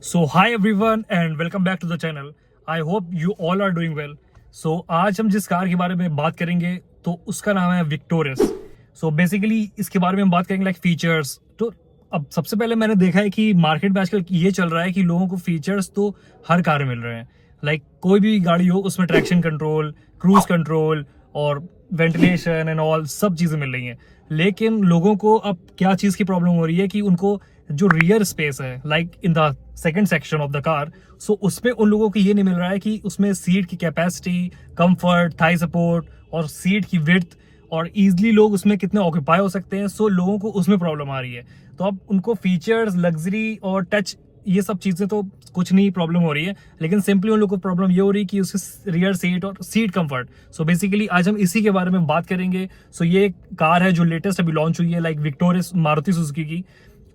So hi everyone and welcome back to the channel. I hope you all are doing well. So आज हम जिस car के बारे में बात करेंगे तो उसका नाम है विक्टोरियस। सो बेसिकली इसके बारे में हम बात करेंगे लाइक फीचर्स। तो अब सबसे पहले मैंने देखा है कि मार्केट में आजकल ये चल रहा है कि लोगों को फीचर्स तो हर कार में मिल रहे हैं। लाइक कोई भी गाड़ी हो उसमें ट्रैक्शन कंट्रोल, क्रूज कंट्रोल और वेंटिलेशन एंड ऑल सब चीज़ें मिल रही हैं। लेकिन लोगों को अब क्या चीज़ की प्रॉब्लम हो रही है कि उनको जो रियर स्पेस है like in the second section of the car, so उसमें उन लोगों को ये नहीं मिल रहा है कि उसमें सीट की कैपेसिटी, कंफर्ट, थाई सपोर्ट और सीट की विड्थ और इजीली लोग उसमें कितने ऑक्यूपाई हो सकते हैं। सो लोगों को उसमें प्रॉब्लम आ रही है। तो अब उनको फीचर्स, लग्जरी और टच ये सब चीज़ें तो कुछ नहीं प्रॉब्लम हो रही है, लेकिन सिंपली उन लोगों को प्रॉब्लम ये हो रही है कि उसके रियर सीट और सीट कंफर्ट। सो बेसिकली आज हम इसी के बारे में बात करेंगे। सो ये एक कार है जो लेटेस्ट अभी लॉन्च हुई है लाइक विक्टोरियस मारुति सुजुकी की।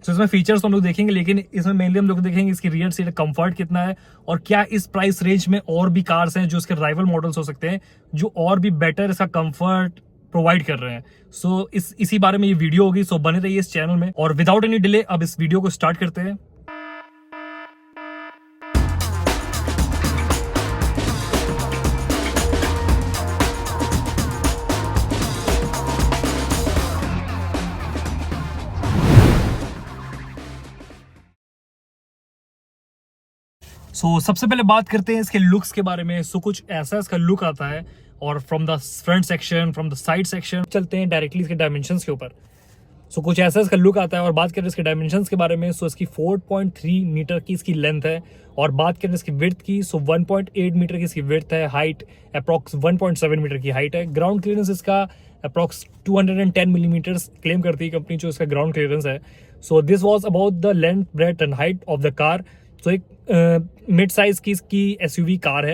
सो इसमें फीचर्स तो हम लोग देखेंगे, लेकिन इसमें मेनली हम लोग देखेंगे इसकी रियर सीट कंफर्ट कितना है और क्या इस प्राइस रेंज में और भी कार्स हैं जो इसके राइवल मॉडल्स हो सकते हैं जो और भी बेटर इसका कंफर्ट प्रोवाइड कर रहे हैं। सो इसी बारे में ये वीडियो होगी। सो बने रहिए इस चैनल में और विदाउट एनी डिले अब इस वीडियो को स्टार्ट करते हैं। सबसे पहले बात करते हैं इसके लुक्स के बारे में। कुछ ऐसा इसका लुक आता है और from the front section, from the side section चलते हैं डायरेक्टली इसके डायमेंशंस के ऊपर। कुछ ऐसा इसका लुक आता है और बात करें इसके डायमेंशंस के बारे में। इसकी 4.3 मीटर की इसकी लेंथ है और बात करें इसकी विड्थ की 1.8 मीटर की इसकी विड्थ है। हाइट अप्रॉक्स 1.7 मीटर की हाइट है। ग्राउंड क्लियरेंस इसका अप्रॉक्स 210 मिलीमीटर क्लेम करती है कंपनी जो इसका ग्राउंड क्लियरेंस है। This was about the length, breadth and height of the car. एक मिड साइज की इसकी एसयूवी कार है।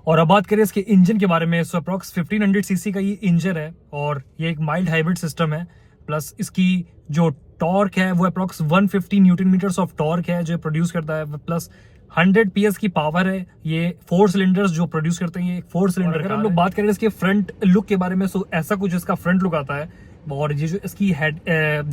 और अब बात करें इसके इंजन के बारे में। अप्रॉक्स 1500 सीसी का ये इंजन है और ये एक माइल्ड हाइब्रिड सिस्टम है। प्लस इसकी जो टॉर्क है वो approx 150 newton meters of torque है जो प्रोड्यूस करता है। प्लस 100 पीएस की पावर है। ये 4 सिलेंडर्स जो प्रोड्यूस करते हैं, ये 4 सिलेंडर। अगर हम लोग बात करें इसके फ्रंट लुक के बारे में, ऐसा कुछ इसका फ्रंट लुक आता है। और ये जो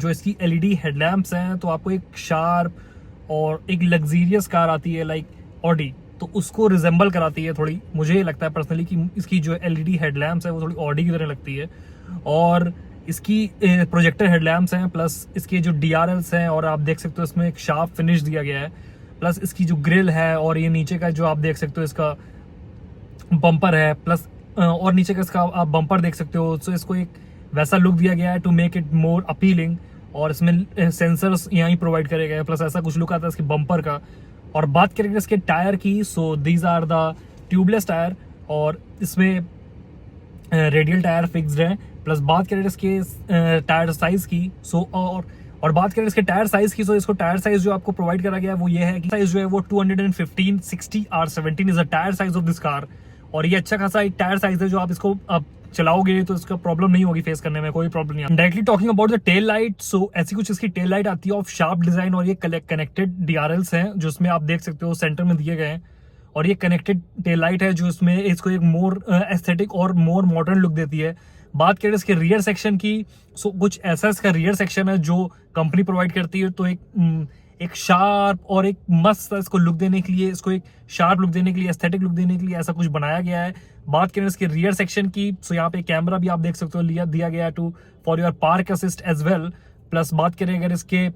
इसकी एलईडी हेडलैम्प्स हैं तो आपको एक शार्प और एक लग्जीरियस कार आती है लाइक ऑडी, तो उसको रिजेंबल कराती है थोड़ी। मुझे लगता है पर्सनली कि इसकी जो एलईडी हेडलैम्प्स है वो थोड़ी ऑडी की तरह लगती है। और इसकी प्रोजेक्टर हेडलैम्प्स हैं, प्लस इसके जो डीआरएल्स हैं और आप देख सकते हो इसमें एक शार्प फिनिश दिया गया है। प्लस इसकी जो ग्रिल है और ये नीचे का जो आप देख सकते हो इसका बम्पर है, प्लस और नीचे का इसका आप बम्पर देख सकते हो। इसको एक वैसा लुक दिया गया है to make it more appealing और इसमें सेंसर्स यहाँ ही प्रोवाइड करे गए हैं। प्लस ऐसा कुछ लुक आता है इसके बम्पर का। और बात करेंगे इसके टायर की, these are the tubeless tyre और इसमें रेडियल टायर फिक्स्ड है। प्लस बात करें इसके टायर साइज की, और बात करें इसके टायर साइज की, इसको टायर साइज जो आपको प्रोवाइड करा गया है वो ये है कि साइज जो है वो 215/60 R17 is the tyre size of this car. और ये अच्छा खासा एक टायर साइज है जो आप इसको अब चलाओगे तो इसका प्रॉब्लम नहीं होगी फेस करने में, कोई प्रॉब्लम नहीं है। Directly talking about the tail light, ऐसी कुछ इसकी टेल लाइट आती है ऑफ शार्प डिजाइन और ये कनेक्टेड डीआरएल्स हैं जो इसमें आप देख सकते हो सेंटर में दिए गए हैं। और ये कनेक्टेड टेल लाइट है जो इसमें इसको एक मोर एस्थेटिक और मोर मॉडर्न लुक देती है। बात करें इसके रियर सेक्शन की, कुछ ऐसा इसका रियर सेक्शन है जो कंपनी प्रोवाइड करती है। तो एक शार्प और एक मस्त इसको लुक देने के लिए, इसको एक शार्प लुक देने के लिए, एस्थेटिक लुक देने के लिए ऐसा कुछ बनाया गया है। बात करें इसके रियर सेक्शन की, यहाँ पे कैमरा भी आप देख सकते हो दिया गया है to for your park assist as well. Plus बात करें अगर इसके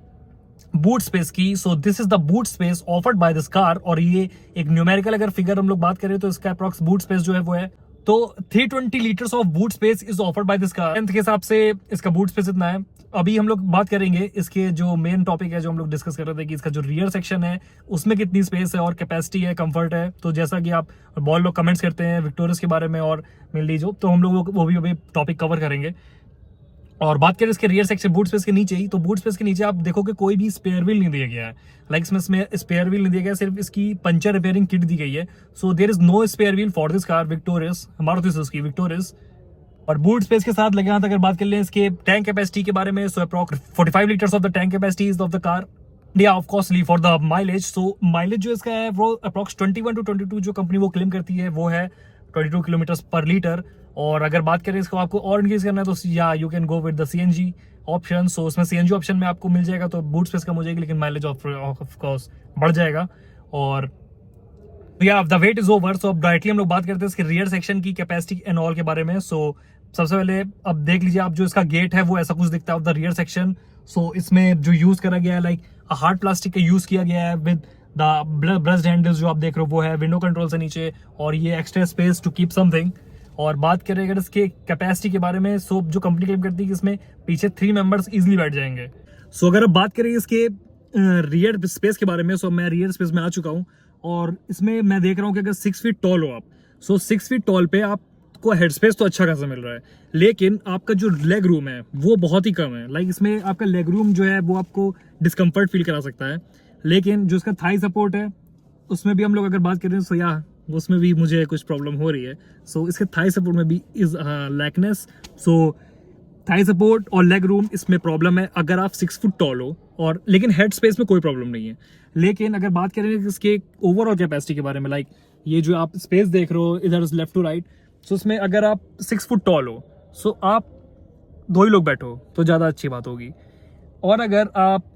बूट स्पेस की, this is the boot space offered by this car. और ये एक न्यूमेरिकल अगर फिगर हम लोग बात करें तो इसका अप्रॉक्स बूट स्पेस जो है वो है 320 litres of boot space is offered by this car. Length के हिसाब से इसका बूट स्पेस इतना है। अभी हम लोग बात करेंगे इसके जो मेन टॉपिक है जो हम लोग डिस्कस कर रहे थे कि इसका जो रियर सेक्शन है उसमें कितनी स्पेस है और कैपेसिटी है, कंफर्ट है। तो जैसा कि आप बहुत लोग कमेंट्स करते हैं विक्टोरियस के बारे में और मिल लीजिए, तो हम लोग वो भी अभी टॉपिक कवर करेंगे। और बात करें इसके रियर सेक्शन बूट स्पेस के नीचे ही, तो बूट स्पेस के नीचे आप देखोगे कोई भी स्पेयर व्हील नहीं दिया गया है। लाइक इसमें स्पेयर व्हील नहीं दिया गया, सिर्फ इसकी पंचर रिपेयरिंग किट दी गई है। There is no spare wheel for this car Victoris, Maruti Suzuki Victoris. और बूट स्पेस के साथ लगे हाथ अगर बात कर लें इसके टैंक कैपेसिटी के बारे में, approx 45 litres of the tank capacity of the car. Of coarsely for the mileage, mileage जो इसका है वो अप्रॉक्स 21 to 22 जो कंपनी वो क्लेम करती है वो है 22 किलोमीटर पर लीटर। और अगर बात करें इसको आपको और इंक्रीज करना है तो या you can go with the CNG option, so उसमें CNG ऑप्शन में आपको मिल जाएगा, तो बूट स्पेस कम हो जाएगी लेकिन माइलेज ऑफ कोर्स बढ़ जाएगा। और या द वेट इज ओवर। सो अब डायरेक्टली हम लोग बात करते हैं इसके रियर सेक्शन की कैपेसिटी एंड ऑल के बारे में। सो सबसे पहले अब देख लीजिए आप, जो इसका गेट है वो ऐसा कुछ दिखता है ऑफ द रियर सेक्शन। सो इसमें जो यूज करा गया है लाइक हार्ड प्लास्टिक का यूज किया गया है विद द ब्रश्ड हैंडल्स जो आप देख रहे हो वो है विंडो कंट्रोल से नीचे, और ये extra space to keep something. और बात करें अगर इसके कैपेसिटी के बारे में, सो जो कंपनी क्लेम करती है कि इसमें पीछे 3 मेंबर्स इजीली बैठ जाएंगे। सो अगर अब बात करें इसके रियर स्पेस के बारे में, सो मैं रियर स्पेस में आ चुका हूँ और इसमें मैं देख रहा हूँ कि अगर 6 फीट टॉल हो आप, सो 6 फीट टॉल पे आपको हेड स्पेस तो अच्छा खासा मिल रहा है, लेकिन आपका जो लेग रूम है वो बहुत ही कम है। लाइक इसमें आपका लेग रूम जो है वो आपको डिस्कम्फर्ट फील करा सकता है, लेकिन जो इसका थाई सपोर्ट है उसमें भी हम लोग अगर बात करें सो या उसमें भी मुझे कुछ प्रॉब्लम हो रही है। सो इसके थाई सपोर्ट में भी इज लैकनेस। सो थाई सपोर्ट और लेग रूम इसमें प्रॉब्लम है अगर आप 6 फुट टॉल हो, और लेकिन हेड स्पेस में कोई प्रॉब्लम नहीं है। लेकिन अगर बात करें इसके ओवरऑल कैपेसिटी के बारे में, लाइक ये जो आप स्पेस देख रहे हो इधर लेफ्ट टू राइट, सो उसमें अगर आप 6 फुट टॉल हो, सो आप 2 ही लोग बैठो तो ज़्यादा अच्छी बात होगी। और अगर आप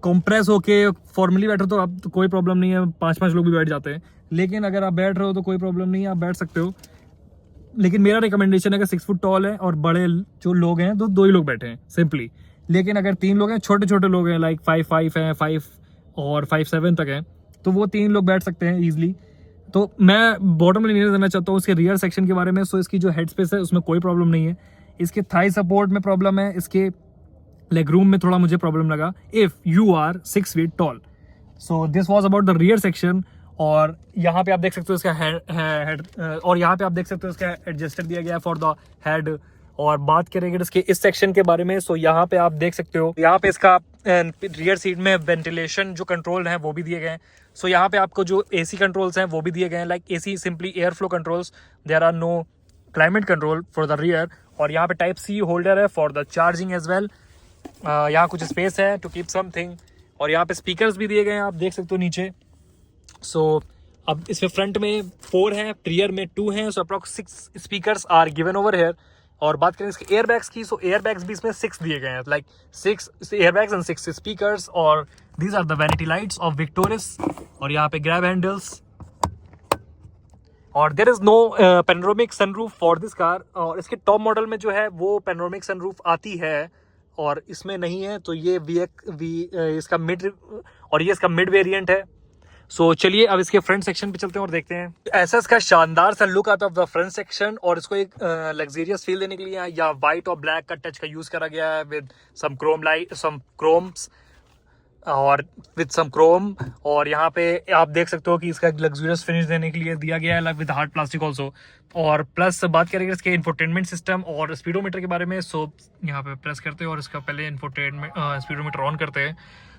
कंप्रेस होके फॉर्मली बैठो तो आप तो कोई प्रॉब्लम नहीं है, 5-5 लोग भी बैठ जाते हैं। लेकिन अगर आप बैठ रहे हो तो कोई प्रॉब्लम नहीं है, आप बैठ सकते हो। लेकिन मेरा रिकमेंडेशन है कि 6 फुट टॉल है और बड़े जो लोग हैं तो 2 ही लोग बैठे हैं सिंपली। लेकिन अगर 3 लोग हैं, छोटे छोटे लोग हैं लाइक 5'5" हैं, 5 और 5'7" तक हैं, तो वो 3 लोग बैठ सकते हैं ईजिली। तो मैं बॉटम लाइन देना चाहता हूँ इसके रियर सेक्शन के बारे में। सो इसकी जो हेड स्पेस है उसमें कोई प्रॉब्लम नहीं है, इसके थाई सपोर्ट में प्रॉब्लम है, इसके लेग रूम में थोड़ा मुझे प्रॉब्लम लगा if you are 6 feet tall. So this was about the rear section. और यहाँ पे आप देख सकते हो इसका हेड और यहाँ पे आप देख सकते हो इसका एडजस्टर दिया गया है फॉर द हेड। और बात करेंगे इसके इस सेक्शन के बारे में, सो यहाँ पे आप देख सकते हो यहाँ पे इसका रियर सीट में वेंटिलेशन जो कंट्रोल है वो भी दिए गए हैं। सो यहाँ पे आपको जो AC कंट्रोल्स हैं वो भी दिए गए हैं, like AC simply air flow controls, there are no climate control for the rear. और यहाँ पे टाइप C होल्डर है for the charging as well. यहाँ कुछ स्पेस है टू कीप समथिंग, और यहाँ पे स्पीकर्स भी दिए गए हैं, आप देख सकते हो नीचे। सो अब इसमें फ्रंट में 4 हैं, रियर में 2 हैं, so approx 6 speakers are given over here. और बात करें इसके एयरबैग्स की, सो एयरबैग्स भी इसमें 6 दिए गए हैं, लाइक 6 एयरबैग्स एंड 6 स्पीकर्स। और these are the vanity lights of Victoris. और यहाँ पे ग्रैब हैंडल्स, और there is no panoramic sunroof for this car. और इसके टॉप मॉडल में जो है वो पेनोरामिक सनरूफ आती है और इसमें नहीं है, तो ये इसका मिड, और ये इसका मिड वेरिएंट है। सो चलिए अब इसके फ्रंट सेक्शन पे चलते हैं और देखते हैं। ऐसा इसका शानदार सा लुक आता है द फ्रंट सेक्शन, और इसको एक लग्जरियस फील देने के लिए या व्हाइट और ब्लैक का टच का यूज करा गया है विद सम क्रोम्स और विद सम क्रोम। और यहाँ पे आप देख सकते हो कि इसका लग्जरियस फिनिश देने के लिए दिया गया है विद हार्ड प्लास्टिक ऑल्सो। और प्लस बात करेंगे इसके इंफोटेनमेंट सिस्टम और स्पीडोमीटर के बारे में। सो यहाँ पे प्रेस करते हैं और इसका पहले इंफोटेनमेंट स्पीडोमीटर ऑन करते हैं।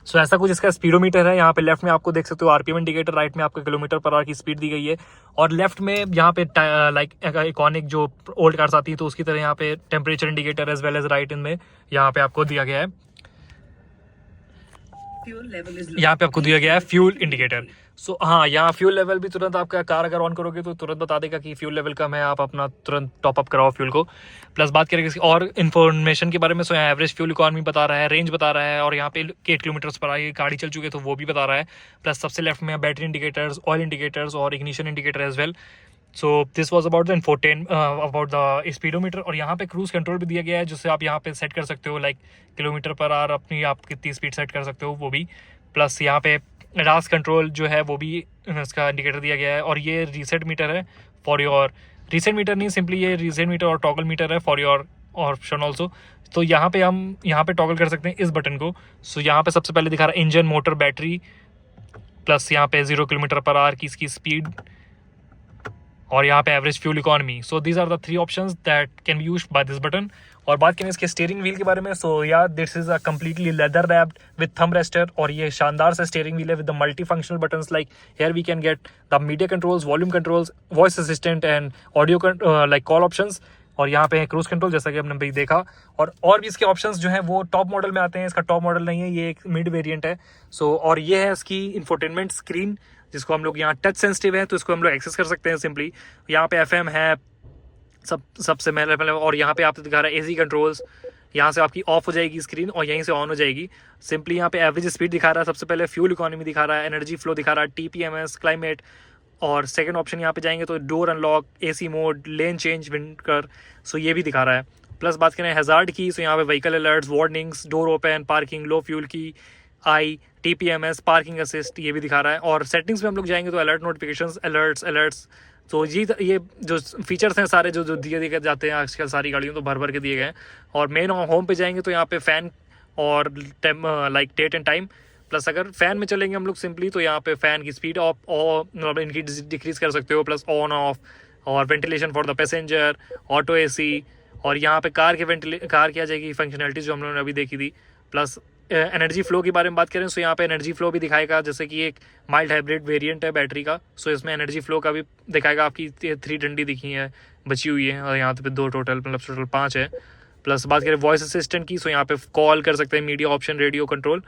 सो ऐसा कुछ इसका स्पीडोमीटर है। यहाँ पे लेफ्ट में आपको देख सकते हो RPM इंडिकेटर, राइट में आपको किलोमीटर पर आवर की स्पीड दी गई है। और लेफ्ट में यहाँ पे लाइक इकॉनिक जो ओल्ड कार्स आती है तो उसकी तरह यहाँ पे temperature indicator as well as right इनमें यहाँ पे आपको दिया गया है, यहाँ पे आपको दिया गया है फ्यूल इंडिकेटर। सो हाँ, यहाँ फ्यूल लेवल भी तुरंत आपका कार अगर ऑन करोगे तो तुरंत बता देगा कि फ्यूल लेवल कम है, आप अपना तुरंत टॉप अप कराओ फ्यूल को। प्लस बात करेंगे इसकी और इन्फॉर्मेशन के बारे में, सो यहाँ एवरेज फ्यूल इकॉनमी बता रहा है, रेंज बता रहा है, और यहाँ पे 8 किलोमीटर पर आई गाड़ी चल चुकी है तो वो भी बता रहा है। प्लस सबसे लेफ्ट में बैटरी इंडिकेटर्स, ऑयल इंडिकेटर्स और ignition indicator as well. So this was about the about the speedometer. और यहाँ पे क्रूज कंट्रोल भी दिया गया है जिससे आप यहाँ पे सेट कर सकते हो, लाइक किलोमीटर पर आवर अपनी आप कितनी स्पीड सेट कर सकते हो वो भी। प्लस यहाँ पे एडास कंट्रोल जो है वो भी इसका इंडिकेटर दिया गया है। और ये रीसेट मीटर है फॉर योर, रीसेट मीटर नहीं सिंपली ये रीसेट मीटर और टॉगल मीटर है फॉर योर ऑप्शन ऑल्सो। तो यहाँ पे हम यहाँ पे टॉगल कर सकते हैं इस बटन को। सो यहाँ पे सबसे पहले दिखा रहा है इंजन, मोटर, बैटरी, प्लस यहाँ पे 0 किलोमीटर पर आवर की इसकी स्पीड, और यहाँ पे average fuel economy. So these are the 3 options that can be used by this button. और बात करें इसके स्टीयरिंग व्हील के बारे में, सो या this is a completely leather wrapped with thumb rester. और ये शानदार सा स्टीयरिंग व्हील है with the multi functional buttons, like here we can get the media controls, volume controls, voice assistant and audio like call options. और यहाँ पे है cruise control जैसा कि हमने भी देखा। और भी इसके ऑप्शंस जो हैं वो टॉप मॉडल में आते हैं, इसका टॉप मॉडल नहीं है, ये एक मिड वेरिएंट है। सो और ये है इसकी इंफोटेनमेंट स्क्रीन जिसको हम लोग यहाँ टच सेंसिटिव है तो इसको हम लोग एक्सेस कर सकते हैं सिंपली। यहाँ पे FM है सबसे पहले, और यहाँ पे आपको दिखा रहा है AC कंट्रोल्स, यहाँ से आपकी ऑफ हो जाएगी स्क्रीन और यहीं से ऑन हो जाएगी। सिंपली यहाँ पे एवरेज स्पीड दिखा रहा है, सबसे पहले फ्यूल इकोनॉमी दिखा रहा है, एनर्जी फ्लो दिखा रहा है, TPMS, क्लाइमेट, और सेकंड ऑप्शन यहाँ पे जाएंगे तो door unlock, AC mode, lane change, winker, so ये भी दिखा रहा है। प्लस बात करें हैजार्ड की, सो यहाँ पे vehicle alerts, warnings, door open, parking, लो फ्यूल की, TPMS, पार्किंग असिस्ट, ये भी दिखा रहा है। और सेटिंग्स में हम लोग जाएंगे तो अलर्ट नोटिफिकेशंस, अलर्ट्स, तो ये जो फीचर्स हैं सारे जो दिए जाते हैं आजकल सारी गाड़ियों तो भर के दिए गए हैं। और मेन होम पे जाएंगे तो यहाँ पे फ़ैन और like date and time, plus अगर फ़ैन में चलेंगे हम लोग सिंपली तो यहाँ पे फ़ैन की स्पीड ऑफ मतलब इनकी डिक्रीज़ कर सकते हो, प्लस ऑन ऑफ, और ventilation for the passenger, auto AC, और यहाँ पे कार की आ जाएगी फंक्शनलिटीज़ जो हम लोगों ने अभी देखी थी। प्लस एनर्जी फ्लो के बारे में बात करें सो यहाँ पे एनर्जी फ्लो भी दिखाएगा, जैसे कि एक माइल्ड हाइब्रिड वेरिएंट है बैटरी का, सो इसमें एनर्जी फ्लो का भी दिखाएगा। आपकी 3 डंडी दिखी है, बची हुई है, और यहाँ पे 2 टोटल, मतलब टोटल 5 है। प्लस बात करें वॉइस असिस्टेंट की, सो यहाँ पे कॉल कर सकते हैं, मीडिया ऑप्शन, रेडियो कंट्रोल,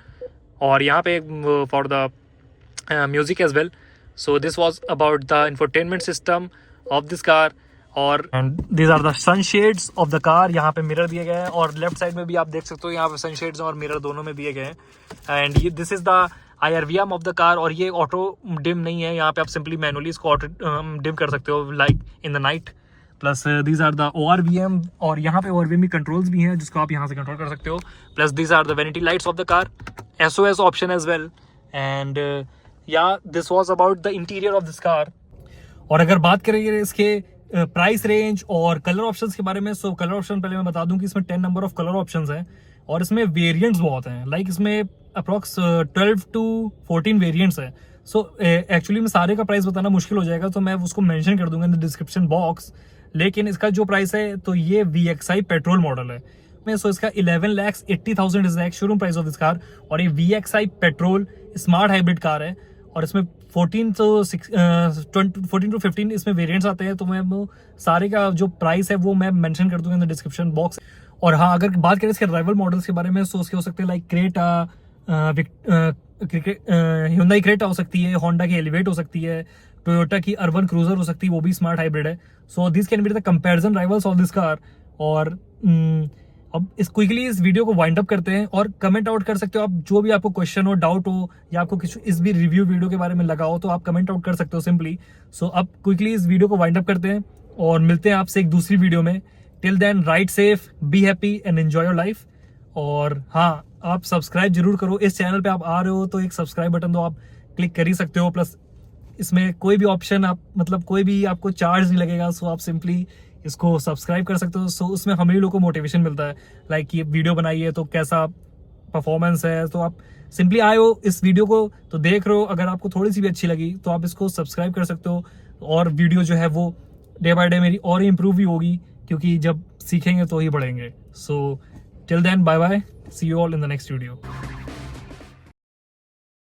और यहाँ पे for the music as well. So this was about the infotainment system of this car. और these are the sunshades of the car, यहाँ पे मिरर दिए गए हैं, और लेफ्ट साइड में भी आप देख सकते हो यहाँ पे सनशेड्स और मिरर दोनों में दिए गए हैं। एंड ये this is the IRVM of the car, और ये ऑटो डिम नहीं है, यहाँ पे आप सिंपली मैनुअली इसको ऑटो डिम कर सकते हो like in the night. Plus these are the ORVM, और यहाँ पे ORVM कंट्रोल्स भी हैं जिसको आप यहाँ से कंट्रोल कर सकते हो। Plus these are the vanity lights of the car, SOS option as well. And yeah this was about the interior of this car. और अगर बात करें इसके प्राइस रेंज और कलर ऑप्शंस के बारे में, सो कलर ऑप्शन पहले मैं बता दूं कि इसमें 10 नंबर ऑफ कलर ऑप्शंस हैं, और इसमें वेरिएंट्स बहुत हैं, लाइक इसमें अप्रॉक्स 12 to 14 वेरिएंट्स हैं। सो एक्चुअली में सारे का प्राइस बताना मुश्किल हो जाएगा, तो मैं उसको मेंशन कर दूंगा इन द डिस्क्रिप्शन बॉक्स। लेकिन इसका जो प्राइस है तो ये VXI पेट्रोल मॉडल है, सो इसका 11,80,000 is the showroom price of this car. और ये VXI petrol smart hybrid car है, और इसमें 14 to 15 इसमें वेरिएंट्स आते हैं, तो मैं वो सारे का जो प्राइस है वो मैं मेंशन कर दूंगा इन द डिस्क्रिप्शन बॉक्स। और हाँ, अगर बात करें इसके राइवल मॉडल्स के बारे में, सो उसके हो सकते हैं लाइक क्रेटा, Hyundai क्रेटा हो सकती है, होंडा की एलिवेट हो सकती है, टोयोटा की अर्बन क्रूजर हो सकती है, वो भी स्मार्ट हाइब्रिड है। So this can be the comparison rivals of this car. और अब इस क्विकली इस वीडियो को वाइंड अप करते हैं, और कमेंट आउट कर सकते हो आप, जो भी आपको क्वेश्चन हो, डाउट हो, या आपको किसी इस भी रिव्यू वीडियो के बारे में लगा हो तो आप कमेंट आउट कर सकते हो सिंपली। सो अब क्विकली इस वीडियो को वाइंड अप करते हैं और मिलते हैं आपसे एक दूसरी वीडियो में। Till then ride safe, be happy and enjoy your life. और हाँ, आप सब्सक्राइब जरूर करो, इस चैनल पे आप आ रहे हो तो एक सब्सक्राइब बटन तो आप क्लिक कर ही सकते हो। प्लस इसमें कोई भी ऑप्शन आप मतलब कोई भी आपको चार्ज नहीं लगेगा, सो आप सिंपली इसको सब्सक्राइब कर सकते हो। सो उसमें हम ही लोग को मोटिवेशन मिलता है, लाइक ये वीडियो बनाई है तो कैसा परफॉर्मेंस है, तो आप सिंपली आए हो इस वीडियो को तो देख रहे हो, अगर आपको थोड़ी सी भी अच्छी लगी तो आप इसको सब्सक्राइब कर सकते हो, और वीडियो जो है वो डे बाय डे मेरी और ही इंप्रूव भी होगी, क्योंकि जब सीखेंगे तो ही बढ़ेंगे। So till then bye bye, see you all in the next video.